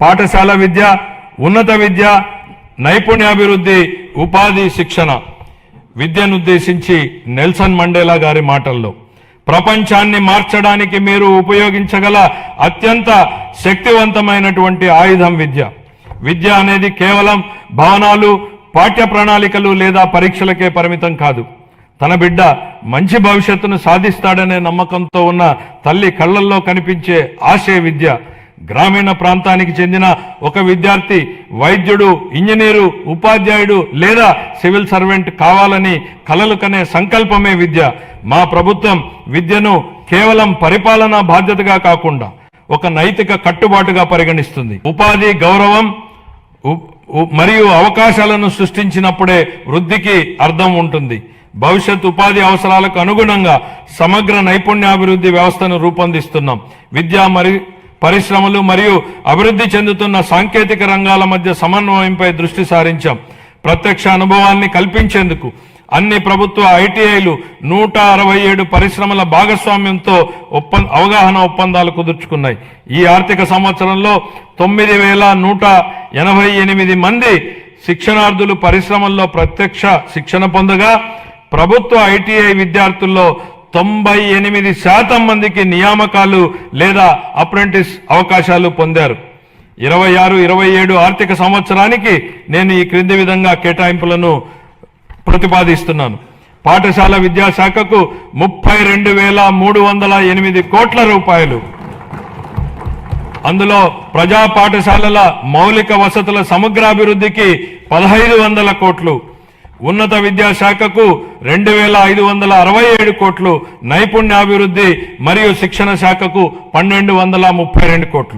పాఠశాల విద్య, ఉన్నత విద్య, నైపుణ్యాభివృద్ధి, ఉపాధి, శిక్షణ. విద్యనుద్దేశించి నెల్సన్ మండేలా గారి మాటల్లో, ప్రపంచాన్ని మార్చడానికి మీరు ఉపయోగించగల అత్యంత శక్తివంతమైనటువంటి ఆయుధం విద్య. విద్య అనేది కేవలం భవనాలు, పాఠ్య ప్రణాళికలు లేదా పరీక్షలకే పరిమితం కాదు. తన బిడ్డ మంచి భవిష్యత్తును సాధిస్తాడనే నమ్మకంతో ఉన్న తల్లి కళ్ళల్లో కనిపించే ఆశే విద్య. గ్రామీణ ప్రాంతానికి చెందిన ఒక విద్యార్థి వైద్యుడు, ఇంజనీరు, ఉపాధ్యాయుడు లేదా సివిల్ సర్వెంట్ కావాలని కలలు కనే సంకల్పమే విద్య. మా ప్రభుత్వం విద్యను కేవలం పరిపాలనా బాధ్యతగా కాకుండా ఒక నైతిక కట్టుబాటుగా పరిగణిస్తుంది. ఉపాధి, గౌరవం మరియు అవకాశాలను సృష్టించినప్పుడే వృద్ధికి అర్థం ఉంటుంది. భవిష్యత్ ఉపాధి అవసరాలకు అనుగుణంగా సమగ్ర నైపుణ్యాభివృద్ధి వ్యవస్థను రూపొందిస్తున్నాం. విద్య మరియు పరిశ్రమలు మరియు అభివృద్ధి చెందుతున్న సాంకేతిక రంగాల మధ్య సమన్వయంపై దృష్టి సారించాం. ప్రత్యక్ష అనుభవాన్ని కల్పించేందుకు అన్ని ప్రభుత్వ ఐటీఐలు 167 పరిశ్రమల భాగస్వామ్యంతో అవగాహన ఒప్పందాలు కుదుర్చుకున్నాయి. ఈ ఆర్థిక సంవత్సరంలో 9188 మంది శిక్షణార్థులు పరిశ్రమల్లో ప్రత్యక్ష శిక్షణ పొందగా, ప్రభుత్వ ఐటీఐ విద్యార్థుల్లో 98% మందికి నియామకాలు లేదా అప్రెంటిస్ అవకాశాలు పొందారు. 26-27 ఆర్థిక సంవత్సరానికి నేను ఈ క్రింది విధంగా కేటాయింపులను ప్రతిపాదిస్తున్నాను. పాఠశాల విద్యాశాఖకు 32,308 కోట్ల రూపాయలు. అందులో ప్రజా పాఠశాలల మౌలిక వసతుల సమగ్రాభివృద్ధికి 1,500 కోట్లు, ఉన్నత విద్యాశాఖకు 2,567 కోట్లు, నైపుణ్యాభివృద్ధి మరియు శిక్షణ శాఖకు 1,232 కోట్లు.